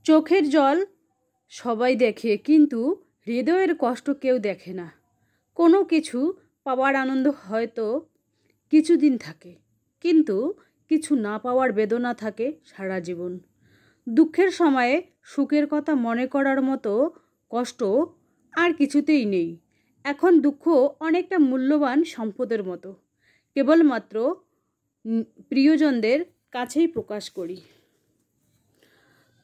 চোখের জল সবাই দেখে, কিন্তু হৃদয়ের কষ্ট কেউ দেখে না। কোনো কিছু পাওয়ার আনন্দ হয়তো কিছুদিন থাকে, কিন্তু কিছু না পাওয়ার বেদনা থাকে সারা জীবন। দুঃখের সময়ে সুখের কথা মনে করার মতো কষ্ট আর কিছুতেই নেই। এখন দুঃখ অনেকটা মূল্যবান সম্পদের মতো, কেবলমাত্র প্রিয়জনদের কাছেই প্রকাশ করি।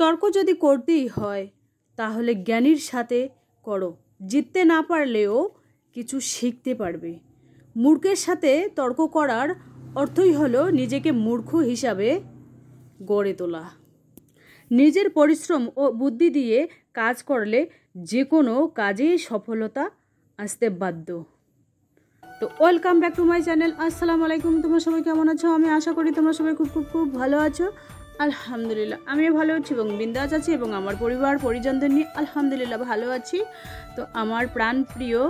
তর্ক যদি করতেই হয় তাহলে জ্ঞানীর সাথে করো, জিততে না পারলেও কিছু শিখতে পারবে। মূর্খের সাথে তর্ক করার অর্থই হলো নিজেকে মূর্খ হিসাবে গড়ে তোলা। নিজের পরিশ্রম ও বুদ্ধি দিয়ে কাজ করলে যে কোনো কাজেই সফলতা আসতে বাধ্য। তো welcome back to my channel. আসসালামু আলাইকুম। তোমরা সবাই কেমন আছো? আমি আশা করি তোমরা সবাই খুব খুব খুব ভালো আছো। আলহামদুলিল্লাহ আমিও ভালো আছি এবং বিন্দাস আছি, এবং আমার পরিবার পরিজনদের নিয়ে আলহামদুলিল্লাহ ভালো আছি। তো আমার প্রাণ প্রিয়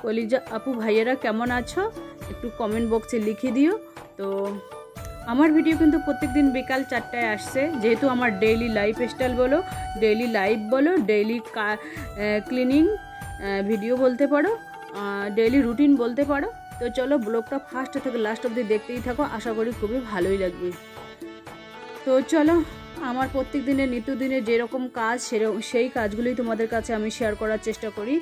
কলিজা আপু ভাইয়েরা কেমন আছো একটু কমেন্ট বক্সে লিখে দিও। তো আমার ভিডিও কিন্তু প্রত্যেক দিন বিকাল 4টায় আসছে, যেহেতু আমার ডেইলি লাইফ স্টাইল বলো, ডেইলি লাইফ বলো, ডেইলি ক্লিনিং ভিডিও বলতে পারো, ডেইলি রুটিন বলতে পারো। তো চলো ব্লগটা ফার্স্ট থেকে লাস্ট অবধি দেখতেই থাকো, আশা করি খুবই ভালোই লাগবে। তো চলো, আমার প্রত্যেক দিনের নিত্যদিনের যেরকম কাজ সেই কাজগুলোই তোমাদের কাছে আমি শেয়ার করার চেষ্টা করি।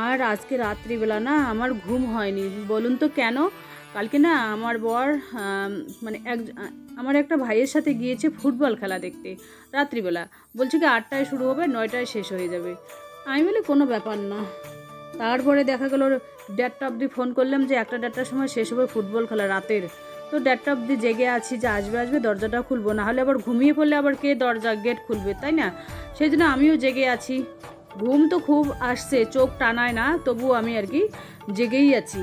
আর আজকে রাত্রিবেলা না আমার ঘুম হয়নি, বলুন তো কেন? কালকে না আমার বর আমার একটা ভাইয়ের সাথে গিয়েছে ফুটবল খেলা দেখতে রাত্রিবেলা। বলছে কি 8টায় শুরু হবে, 9টায় শেষ হয়ে যাবে। আমি বলি কোনো ব্যাপার না। তারপরে দেখা গেল 1:30 অবধি ফোন করলাম যে 1:30টার সময় শেষ হবে ফুটবল খেলা রাতের। তো 1:30 অবধি জেগে আছি যে আসবে দরজাটা খুলবো, না হলে আবার ঘুমিয়ে পড়লে আবার কে গেট খুলবে, তাই না? সেই জন্য আমিও জেগে আছি। ঘুম তো খুব আসছে, চোখ টানায় না, তবুও আমি আর কি জেগেই আছি।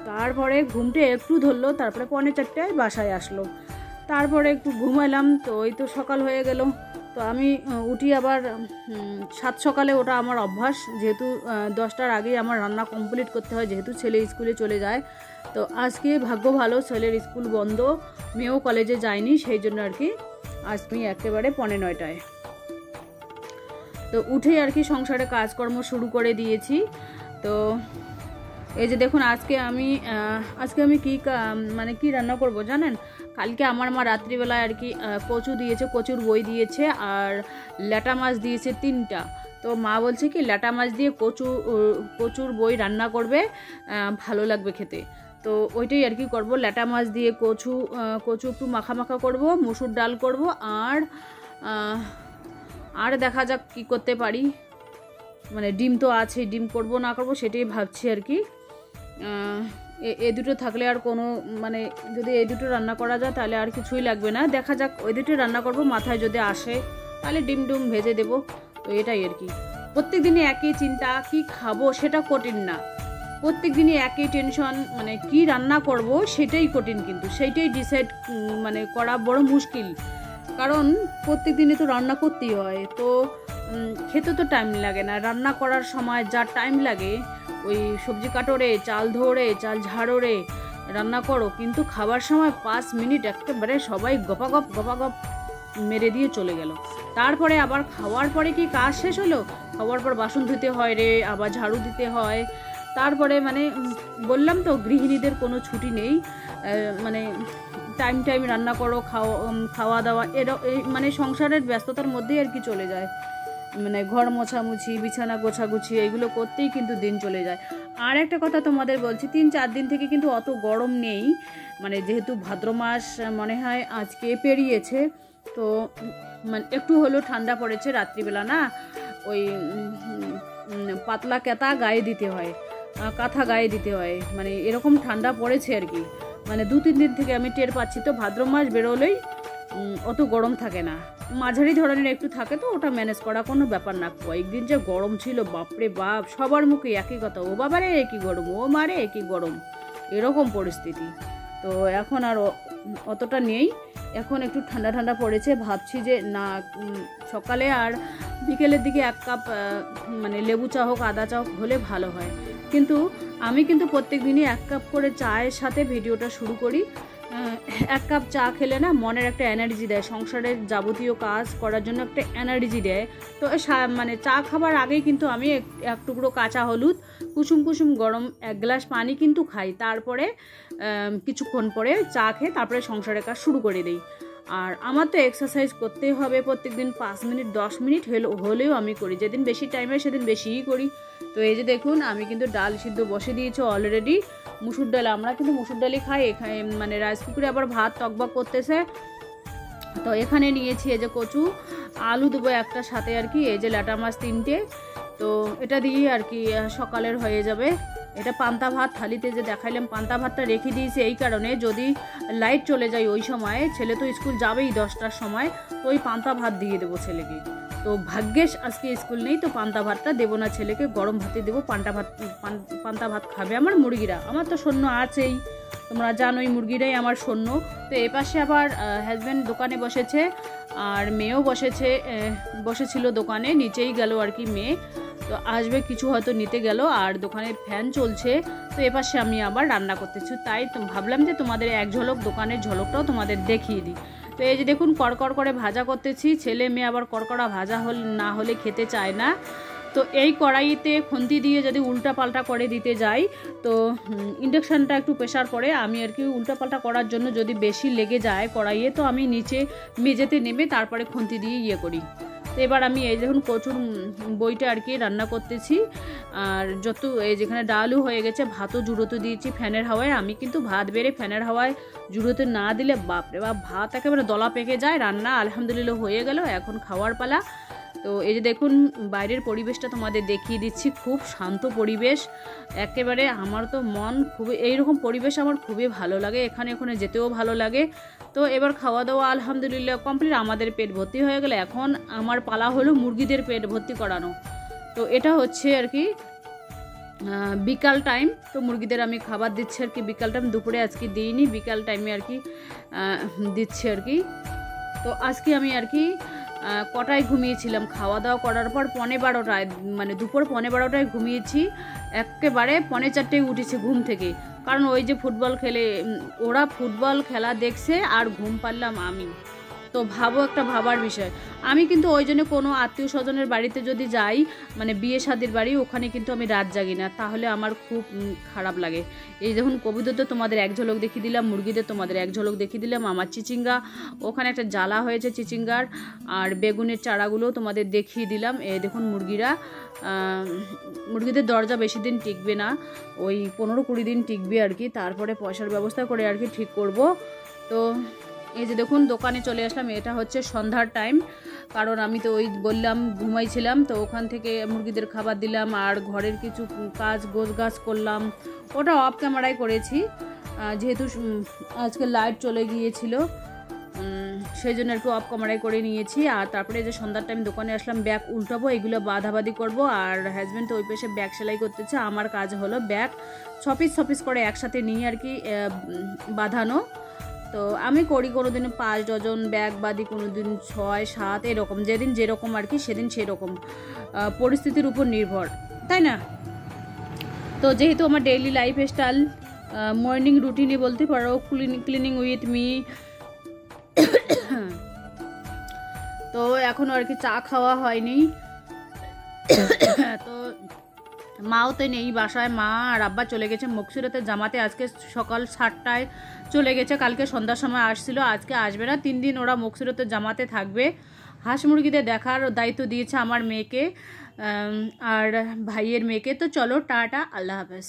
তারপরে ঘুমটা একটু ধরলো, তারপরে 3:45টায় বাসায় আসলো। তারপরে একটু ঘুমালাম, তো ওই তো সকাল হয়ে গেল। তো আমি উঠি আবার 7 সকালে, ওটা আমার অভ্যাস, যেহেতু 10টার আগেই আমার রান্না কমপ্লিট করতে হয়, যেহেতু ছেলে স্কুলে চলে যায়। তো আজকে ভাগ্য ভালো, ছেলের স্কুল বন্ধ, মেয়েও কলেজে যায়নি, সেই জন্য আর কি আজ আমি একেবারে 9:15টায় তো উঠেই আর কি সংসারে কাজকর্ম শুরু করে দিয়েছি। তো এই যে দেখুন, আজকে আমি কি রান্না করব জানেন? কালকে আমার মা রাত্রিবেলায় আর কি কচু দিয়েছে, কচুর বই দিয়েছে, আর ল্যাটা মাছ দিয়েছে 3টা। তো মা বলছে কি ল্যাটা মাছ দিয়ে কচুর বই রান্না করবে, ভালো লাগবে খেতে। তো ওইটাই আর কি করবো, ল্যাটা মাছ দিয়ে কচু একটু মাখা মাখা করব, মসুর ডাল করব, আর দেখা যাক কি করতে পারি। মানে ডিম তো আছে, ডিম করব না করব সেটাই ভাবছি আর কি। এই দুটো থাকলে আর কোনো যদি এই দুটো রান্না করা যায় তাহলে আর কিছুই লাগবে না। দেখা যাক, ওই দুটো রান্না করব, মাথায় যদি আসে তাহলে ডিম ভেজে দেব। তো এটাই আর কি। প্রত্যেক দিনই একই চিন্তা, কি খাবো সেটা কঠিন না, প্রত্যেক দিনই একই টেনশন, কি রান্না করব সেটাই কঠিন, কিন্তু সেইটাই ডিসাইড করা বড় মুশকিল। কারণ প্রত্যেক দিনে তো রান্না করতেই হয়, তো খেতে তো টাইম লাগে না। রান্না করার সময় যা টাইম লাগে, ওই সবজি কাটোরে, চাল ধরে, চাল ঝাড়োরে রান্না করো, কিন্তু খাবার সময় 5 মিনিট একেবারে সবাই গপাগপ মেরে দিয়ে চলে গেল। তারপরে আবার খাওয়ার পরে কি কাজ শেষ হলো, খাওয়ার পর বাসন ধুতে হয় রে, আবার ঝাড়ু দিতে হয়। তারপরে বললাম তো গৃহিণীদের কোনো ছুটি নেই, টাইম রান্না করো, খাওয়া দাওয়া সংসারের ব্যস্ততার মধ্যেই আর কি চলে যায়। ঘর মোছামুছি, বিছানা গোছাগুছি, এইগুলো করতেই কিন্তু দিন চলে যায়। আর একটা কথা তোমাদের বলছি, 3-4 দিন থেকে কিন্তু অত গরম নেই, যেহেতু ভাদ্র মাস মনে হয় আজকে পেরিয়েছে, তো একটু হলেও ঠান্ডা পড়েছে রাত্রিবেলা না। ওই পাতলা কাঁথা গায়ে দিতে হয়, এরকম ঠান্ডা পড়েছে আর কি। 2-3 দিন থেকে আমি টের পাচ্ছি। তো ভাদ্র মাস বেরোলেই অত গরম থাকে না, মাঝারি ধরনের একটু থাকে, তো ওটা ম্যানেজ করা কোনো ব্যাপার না। কয়েকদিন যে গরম ছিল, বাপরে বাপ, সবার মুখে একই কথা, ও বাবারে একই গরম, ও মারে একই গরম, এরকম পরিস্থিতি। তো এখন আর অতটা নেই, এখন একটু ঠান্ডা পড়েছে। ভাবছি যে না, সকালে আর বিকেলের দিকে 1 কাপ লেবু চা হোক, আদা চা হোক হলে ভালো হয়। কিন্তু আমি প্রত্যেক দিনই 1 কাপ করে চায়ের সাথে ভিডিওটা শুরু করি। এক কাপ চা খেলে না মনের একটা এনার্জি দেয়, সংসারের যাবতীয় কাজ করার জন্য একটা এনার্জি দেয়। তো মানে চা খাবার আগেই কিন্তু আমি এক টুকরো কাঁচা হলুদ, কুসুম কুসুম গরম 1 গ্লাস পানি কিন্তু খাই। তারপরে কিছুক্ষণ পরে চা খেয়ে তারপরে সংসারের কাজ শুরু করে দিই। আর আমার তো এক্সারসাইজ করতেই হবে, প্রত্যেকদিন 5 মিনিট 10 মিনিট হলেও আমি করি। যেদিন বেশি টাইম হয় সেদিন বেশিই করি। তো এই যে দেখুন আমি কিন্তু ডাল সিদ্ধ বসে দিয়েছি অলরেডি। মুসুর ডাল, আমরা কিন্তু মুসুর ডালই খাই। এখানে মানে রাইস কুকারে আবার ভাত টকবক করতেছে। তো এখানে নিয়েছি এই যে কচু, আলু দেবো একটা সাথে আর কি, এই যে ল্যাটা মাছ 3টে। তো এটা দিয়ে আর কি সকালের হয়ে যাবে। এটা পান্তা ভাত থালিতে যে দেখাইলাম, পান্তা ভাতটা রেখে দিয়েছি এই কারণে, যদি লাইট চলে যায় ওই সময়, ছেলে তো স্কুল যাবেই 10টার সময়, তো ওই পান্তা ভাত দিয়ে দেবো ছেলেকে। তো ভাগ্যেশ আজকে স্কুল নেই, তো পান্তা ভাতটা দেবো না ছেলেকে, গরম ভাতে দেবো। পান্তা ভাত খাবে আমার মুরগিরা, আমার তো সৈন্য আছেই, তোমরা জানোই মুরগিরাই আমার সৈন্য। তো এপাশে আবার হাজব্যান্ড দোকানে বসেছে, আর মেয়েও বসেছিল দোকানে, নিচেই গেল আর কি মেয়ে। তো আসবে কিছু হয়তো নিতে গেল, আর দোকানে ফ্যান চলছে। তো এপাশে আমি আবার রান্না করতেছি, তাই ভাবলাম যে তোমাদের এক ঝলক দোকানের ঝলকটাও তোমাদের দেখিয়ে দিই। তো এই যে দেখুন কড়কড় করে ভাজা করতেছি, ছেলে মেয়ে আবার কড়কড়া ভাজা না হলে খেতে চায় না। তো এই কড়াইতে খুন্তি দিয়ে যদি উল্টা পাল্টা করে দিতে যাই, তো ইন্ডাকশানটা একটু প্রেশার পড়ে, আমি আর কি উল্টা পাল্টা করার জন্য যদি বেশি লেগে যায় কড়াইয়ে, তো আমি নিচে মেঝেতে নেমে তারপরে খুন্তি দিয়ে করি। তো এবার আমি এই দেখুন কচুর বইটা আর কি রান্না করতেছি। আর এই যেখানে ডালও হয়ে গেছে, ভাতও জুড়োতে দিয়েছি ফ্যানের হাওয়ায়। আমি কিন্তু ভাত বেড়ে ফ্যানের হাওয়ায় জুড়োতে না দিলে বাপরে বাপ, ভাত একেবারে দলা পেকে যায়। রান্না আলহামদুলিল্লাহ হয়ে গেল, এখন খাওয়ার পালা। তো এই যে দেখুন বাইরের পরিবেশটা তোমাদের দেখিয়ে দিচ্ছি, খুব শান্ত পরিবেশ একেবারে। আমার তো মন খুবই, এইরকম পরিবেশ আমার খুবই ভালো লাগে, এখানে যেতেও ভালো লাগে। তো এবার খাওয়া দাওয়া আলহামদুলিল্লাহ কমপ্লিট, আমাদের পেট ভর্তি হয়ে গেলে এখন আমার পালা হলো মুরগিদের পেট ভর্তি করানো। তো এটা হচ্ছে আর কি বিকাল টাইম। তো মুরগিদের আমি খাবার দিচ্ছি আর কি বিকাল টাইম, দুপুরে আজকে দিইনি, বিকাল টাইমে আর কি দিচ্ছি আর কি। তো আজকে আমি আর কি কটায় ঘুমিয়েছিলাম, খাওয়া দাওয়া করার পর 12:15, মানে দুপুর 12:15টায় ঘুমিয়েছি। একেবারে 3:45টায় উঠেছি ঘুম থেকে, কারণ ওই যে ফুটবল খেলে, ওরা ফুটবল খেলা দেখছে আর ঘুম পারলাম আমি। তো একটা ভাবার বিষয়। আমি কিন্তু ওই জন্য কোনো আত্মীয় স্বজনের বাড়িতে যদি যাই, মানে বিয়ে শাদির বাড়ি, ওখানে কিন্তু আমি রাত জাগি না, তাহলে আমার খুব খারাপ লাগে। এই দেখুন কবিদের তো তোমাদের এক ঝলক দেখিয়ে দিলাম, মুরগিদের তোমাদের এক ঝলক দেখিয়ে দিলাম। আমার চিচিঙ্গা, ওখানে একটা জ্বালা হয়েছে চিচিঙ্গার, আর বেগুনের চারাগুলো তোমাদের দেখিয়ে দিলাম। এই দেখুন মুরগিদের দরজা বেশি দিন টিকবে না, ওই 15-20 দিন টিকবে আর কি, তারপরে পয়সার ব্যবস্থা করে আর কি ঠিক করব। তো এই যে দেখুন দোকানে চলে আসলাম, এটা হচ্ছে সন্ধ্যার টাইম, কারণ আমি তো ওই বললাম ঘুমাইছিলাম। তো ওখান থেকে মুরগিদের খাবার দিলাম, আর ঘরের কিছু কাজ গোছগাছ করলাম, ওটা অফ ক্যামেরায় করেছি, যেহেতু আজকে লাইট চলে গিয়েছিল সেই জন্য একটু অফ ক্যামেরায় করে নিয়েছি। আর তারপরে যে সন্ধ্যার টাইম দোকানে আসলাম, ব্যাগ উল্টাবো, এগুলো বাঁধাবাঁধি করব। আর হাজব্যান্ড তো ওই পাশে ব্যাগ সেলাই করতেছে, আমার কাজ হলো ব্যাগ 6 পিস করে একসাথে নিয়ে আর কি বাঁধানো। তো আমি করি কোনোদিন 5 ডজন ব্যাগ বাঁধি, কোনোদিন 6-7, এরকম, যেদিন যেরকম আর কি সেদিন সেরকম, পরিস্থিতির উপর নির্ভর, তাই না? তো যেহেতু আমার ডেইলি লাইফ স্টাইল, মর্নিং রুটিনে বলতে পারো, ক্লিনিং উইথ মি। তো এখনও আর কি চা খাওয়া হয়নি। তো মাও তো নেই বাসায়, মা আর আব্বা চলে গেছে মকসুরাতের জামাতে, আজকে সকাল 7টায় চলে গেছে, কালকে সন্ধ্যার সময় আসছিল, আজকে আসবে না, 3 দিন ওরা মকসুরাতের জামাতে থাকবে। হাঁস মুরগিদের দেখার দায়িত্ব দিয়েছে আমার মেয়েকে আর ভাইয়ের মেয়েকে। তো চলো টাটা, আল্লাহ হাফেজ।